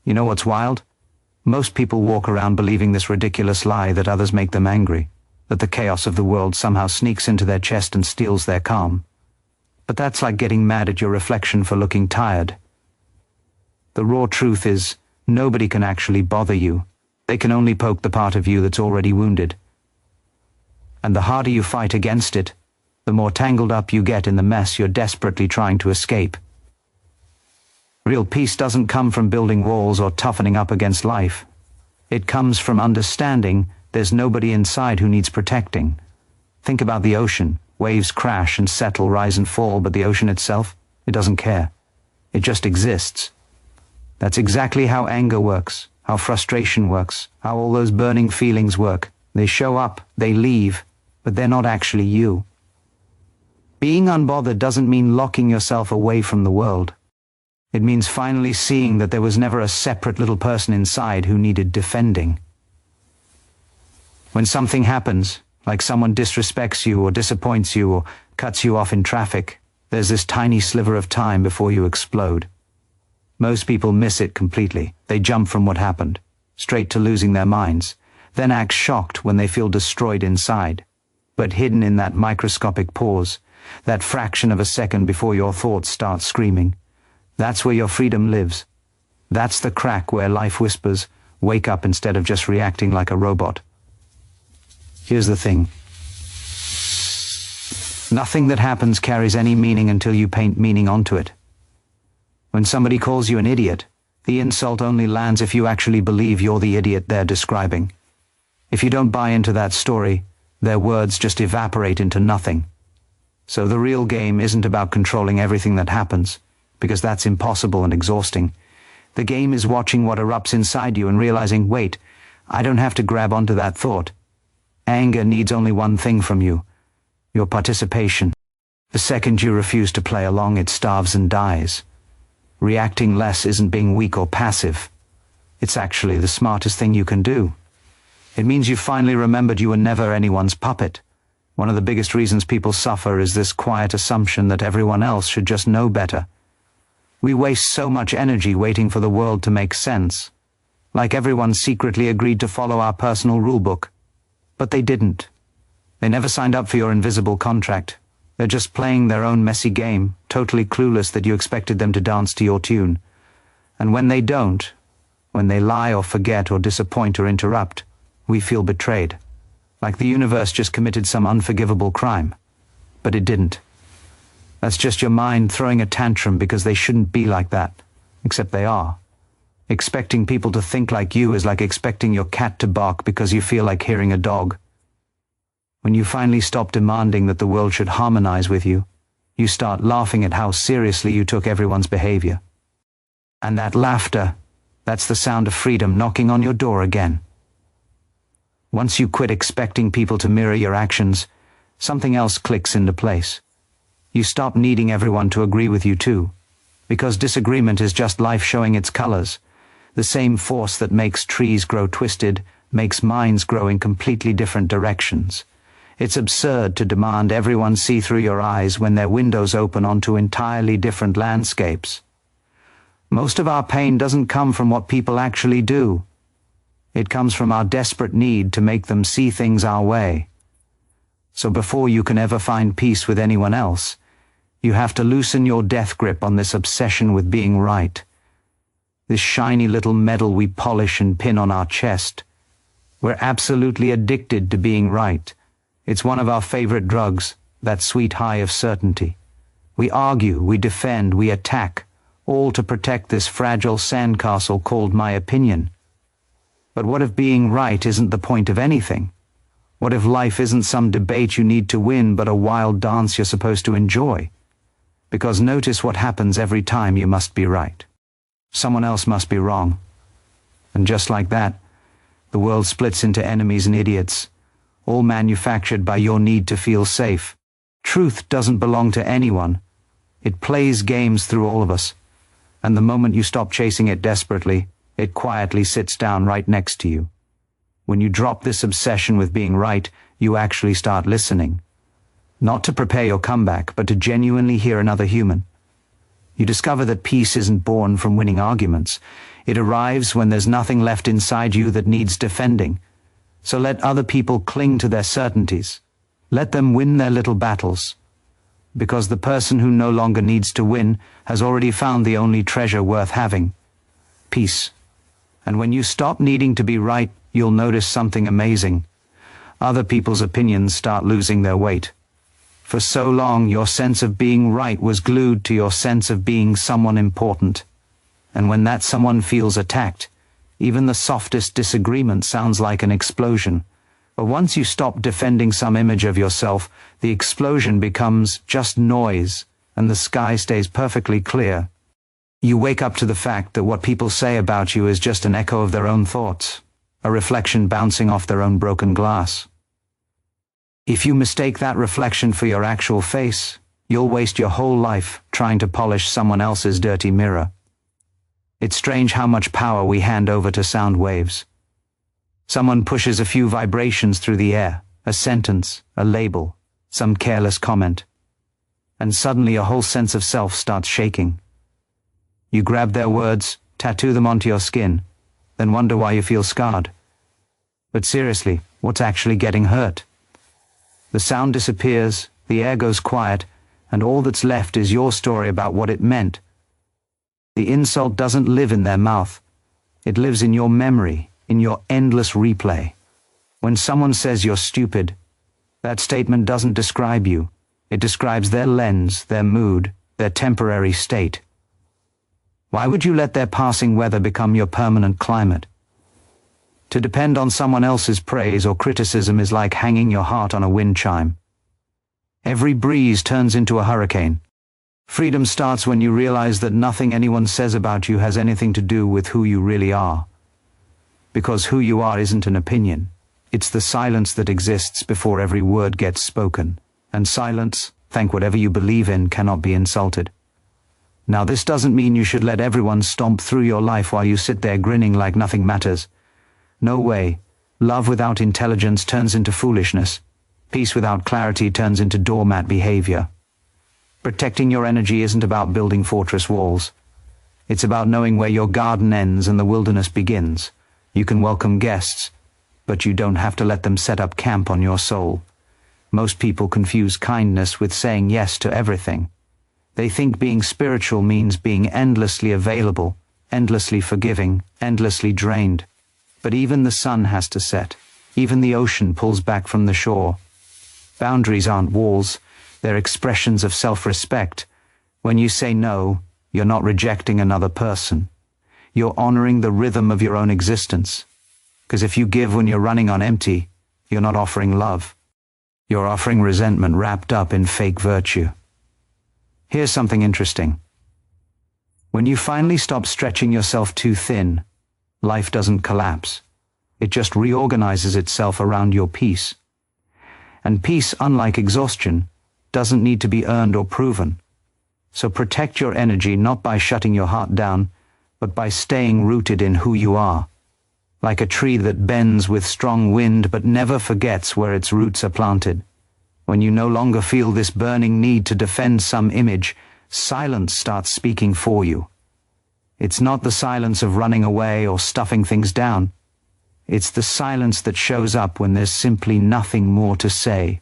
You know what's wild? Most people walk around believing this ridiculous lie that others make them angry, that the chaos of the world somehow sneaks into their chest and steals their calm. But that's like getting mad at your reflection for looking tired. The raw truth is, nobody can actually bother you. They can only poke the part of you that's already wounded. And the harder you fight against it, the more tangled up you get in the mess you're desperately trying to escape. Real peace doesn't come from building walls or toughening up against life. It comes from understanding there's nobody inside who needs protecting. Think about the ocean. Waves crash and settle, rise and fall, but the ocean itself, it doesn't care. It just exists. That's exactly how anger works, how frustration works, how all those burning feelings work. They show up, they leave, but they're not actually you. Being unbothered doesn't mean locking yourself away from the world. It means finally seeing that there was never a separate little person inside who needed defending. When something happens, like someone disrespects you or disappoints you or cuts you off in traffic, there's this tiny sliver of time before you explode. Most people miss it completely. They jump from what happened, straight to losing their minds, then act shocked when they feel destroyed inside. But hidden in that microscopic pause, that fraction of a second before your thoughts start screaming, that's where your freedom lives. That's the crack where life whispers, wake up instead of just reacting like a robot. Here's the thing. Nothing that happens carries any meaning until you paint meaning onto it. When somebody calls you an idiot, the insult only lands if you actually believe you're the idiot they're describing. If you don't buy into that story, their words just evaporate into nothing. So the real game isn't about controlling everything that happens, because that's impossible and exhausting. The game is watching what erupts inside you and realizing, wait, I don't have to grab onto that thought. Anger needs only one thing from you, your participation. The second you refuse to play along, it starves and dies. Reacting less isn't being weak or passive. It's actually the smartest thing you can do. It means you finally remembered you were never anyone's puppet. One of the biggest reasons people suffer is this quiet assumption that everyone else should just know better. We waste so much energy waiting for the world to make sense, like everyone secretly agreed to follow our personal rulebook. But they didn't. They never signed up for your invisible contract. They're just playing their own messy game, totally clueless that you expected them to dance to your tune. And when they don't, when they lie or forget or disappoint or interrupt, we feel betrayed, like the universe just committed some unforgivable crime. But it didn't. That's just your mind throwing a tantrum because they shouldn't be like that, except they are. Expecting people to think like you is like expecting your cat to bark because you feel like hearing a dog. When you finally stop demanding that the world should harmonize with you, you start laughing at how seriously you took everyone's behavior. And that laughter, that's the sound of freedom knocking on your door again. Once you quit expecting people to mirror your actions, something else clicks into place. You stop needing everyone to agree with you too, because disagreement is just life showing its colors. The same force that makes trees grow twisted makes minds grow in completely different directions. It's absurd to demand everyone see through your eyes when their windows open onto entirely different landscapes. Most of our pain doesn't come from what people actually do. It comes from our desperate need to make them see things our way. So before you can ever find peace with anyone else, you have to loosen your death grip on this obsession with being right. This shiny little medal we polish and pin on our chest. We're absolutely addicted to being right. It's one of our favorite drugs, that sweet high of certainty. We argue, we defend, we attack, all to protect this fragile sandcastle called my opinion. But what if being right isn't the point of anything? What if life isn't some debate you need to win but a wild dance you're supposed to enjoy? Because notice what happens every time you must be right. Someone else must be wrong. And just like that, the world splits into enemies and idiots, all manufactured by your need to feel safe. Truth doesn't belong to anyone. It plays games through all of us. And the moment you stop chasing it desperately, it quietly sits down right next to you. When you drop this obsession with being right, you actually start listening. Not to prepare your comeback, but to genuinely hear another human. You discover that peace isn't born from winning arguments. It arrives when there's nothing left inside you that needs defending. So let other people cling to their certainties. Let them win their little battles. Because the person who no longer needs to win has already found the only treasure worth having: peace. And when you stop needing to be right, you'll notice something amazing. Other people's opinions start losing their weight. For so long, your sense of being right was glued to your sense of being someone important. And when that someone feels attacked, even the softest disagreement sounds like an explosion. But once you stop defending some image of yourself, the explosion becomes just noise, and the sky stays perfectly clear. You wake up to the fact that what people say about you is just an echo of their own thoughts, a reflection bouncing off their own broken glass. If you mistake that reflection for your actual face, you'll waste your whole life trying to polish someone else's dirty mirror. It's strange how much power we hand over to sound waves. Someone pushes a few vibrations through the air, a sentence, a label, some careless comment, and suddenly a whole sense of self starts shaking. You grab their words, tattoo them onto your skin, then wonder why you feel scarred. But seriously, what's actually getting hurt? The sound disappears, the air goes quiet, and all that's left is your story about what it meant. The insult doesn't live in their mouth. It lives in your memory, in your endless replay. When someone says you're stupid, that statement doesn't describe you. It describes their lens, their mood, their temporary state. Why would you let their passing weather become your permanent climate? To depend on someone else's praise or criticism is like hanging your heart on a wind chime. Every breeze turns into a hurricane. Freedom starts when you realize that nothing anyone says about you has anything to do with who you really are. Because who you are isn't an opinion. It's the silence that exists before every word gets spoken. And silence, thank whatever you believe in, cannot be insulted. Now, this doesn't mean you should let everyone stomp through your life while you sit there grinning like nothing matters. No way. Love without intelligence turns into foolishness. Peace without clarity turns into doormat behavior. Protecting your energy isn't about building fortress walls. It's about knowing where your garden ends and the wilderness begins. You can welcome guests, but you don't have to let them set up camp on your soul. Most people confuse kindness with saying yes to everything. They think being spiritual means being endlessly available, endlessly forgiving, endlessly drained. But even the sun has to set. Even the ocean pulls back from the shore. Boundaries aren't walls. They're expressions of self-respect. When you say no, you're not rejecting another person. You're honoring the rhythm of your own existence. Because if you give when you're running on empty, you're not offering love. You're offering resentment wrapped up in fake virtue. Here's something interesting. When you finally stop stretching yourself too thin, life doesn't collapse. It just reorganizes itself around your peace. And peace, unlike exhaustion, doesn't need to be earned or proven. So protect your energy not by shutting your heart down, but by staying rooted in who you are. Like a tree that bends with strong wind but never forgets where its roots are planted. When you no longer feel this burning need to defend some image, silence starts speaking for you. It's not the silence of running away or stuffing things down. It's the silence that shows up when there's simply nothing more to say.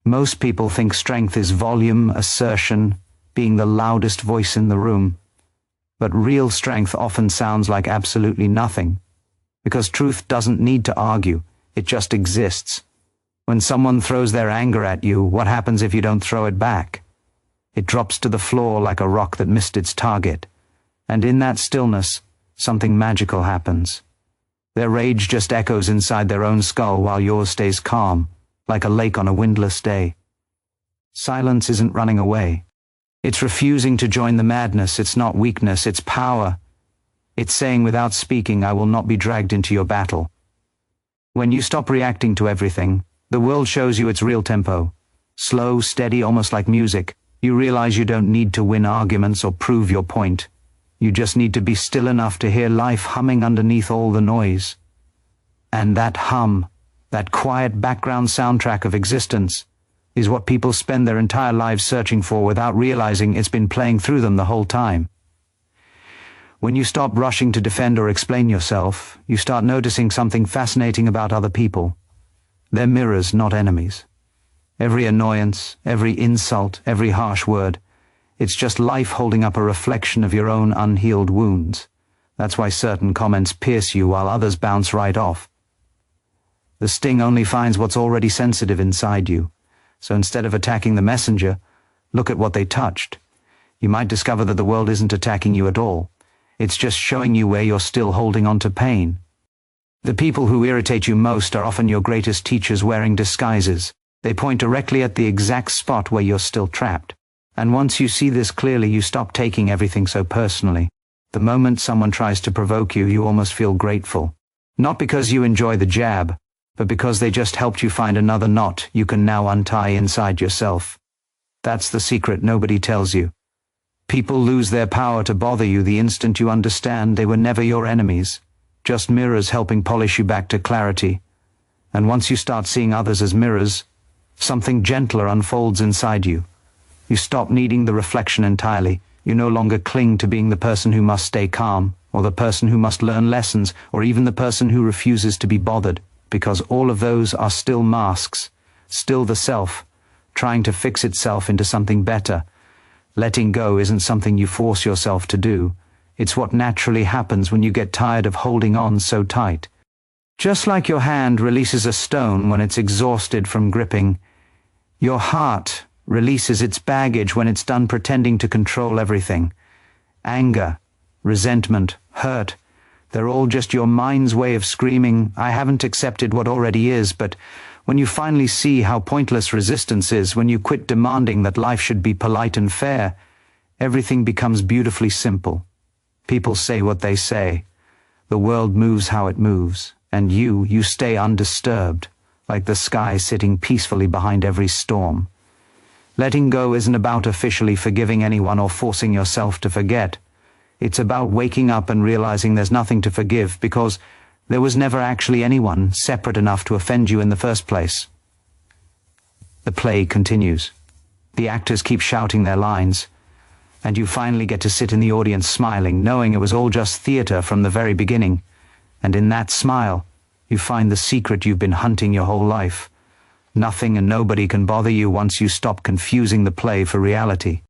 Most people think strength is volume, assertion, being the loudest voice in the room. But real strength often sounds like absolutely nothing. Because truth doesn't need to argue, it just exists. When someone throws their anger at you, what happens if you don't throw it back? It drops to the floor like a rock that missed its target. And in that stillness, something magical happens. Their rage just echoes inside their own skull while yours stays calm, like a lake on a windless day. Silence isn't running away. It's refusing to join the madness. It's not weakness, it's power. It's saying without speaking, I will not be dragged into your battle. When you stop reacting to everything, the world shows you its real tempo. Slow, steady, almost like music. You realize you don't need to win arguments or prove your point. You just need to be still enough to hear life humming underneath all the noise. And that hum, that quiet background soundtrack of existence, is what people spend their entire lives searching for without realizing it's been playing through them the whole time. When you stop rushing to defend or explain yourself, you start noticing something fascinating about other people. They're mirrors, not enemies. Every annoyance, every insult, every harsh word, it's just life holding up a reflection of your own unhealed wounds. That's why certain comments pierce you while others bounce right off. The sting only finds what's already sensitive inside you. So instead of attacking the messenger, look at what they touched. You might discover that the world isn't attacking you at all. It's just showing you where you're still holding on to pain. The people who irritate you most are often your greatest teachers wearing disguises. They point directly at the exact spot where you're still trapped. And once you see this clearly, you stop taking everything so personally. The moment someone tries to provoke you, you almost feel grateful. Not because you enjoy the jab, but because they just helped you find another knot you can now untie inside yourself. That's the secret nobody tells you. People lose their power to bother you the instant you understand they were never your enemies, just mirrors helping polish you back to clarity. And once you start seeing others as mirrors, something gentler unfolds inside you. You stop needing the reflection entirely. You no longer cling to being the person who must stay calm, or the person who must learn lessons, or even the person who refuses to be bothered, because all of those are still masks, still the self, trying to fix itself into something better. Letting go isn't something you force yourself to do. It's what naturally happens when you get tired of holding on so tight. Just like your hand releases a stone when it's exhausted from gripping, your heart releases its baggage when it's done pretending to control everything. Anger, resentment, hurt, they're all just your mind's way of screaming, "I haven't accepted what already is." But when you finally see how pointless resistance is, when you quit demanding that life should be polite and fair, everything becomes beautifully simple. People say what they say. The world moves how it moves, and you stay undisturbed, like the sky sitting peacefully behind every storm. Letting go isn't about officially forgiving anyone or forcing yourself to forget. It's about waking up and realizing there's nothing to forgive because there was never actually anyone separate enough to offend you in the first place. The play continues. The actors keep shouting their lines, and you finally get to sit in the audience smiling, knowing it was all just theater from the very beginning. And in that smile, you find the secret you've been hunting your whole life. Nothing and nobody can bother you once you stop confusing the play for reality.